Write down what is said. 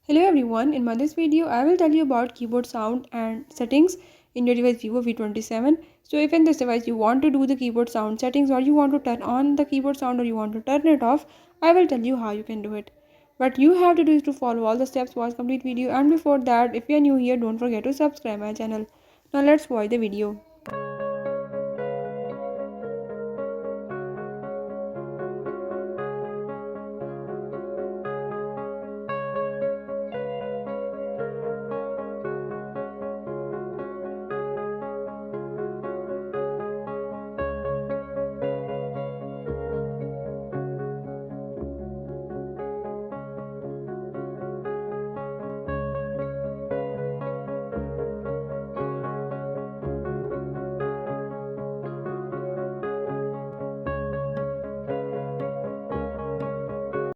Hello everyone, in this video I will tell you about keyboard sound and settings in your device Vivo V27. So if in this device you want to do the keyboard sound settings or you want to turn on the keyboard sound or you want to turn it off, I will tell you how you can do it. What you have to do is to follow all the steps, watch complete video, and before that if you are new here don't forget to subscribe my channel. Now let's watch the video.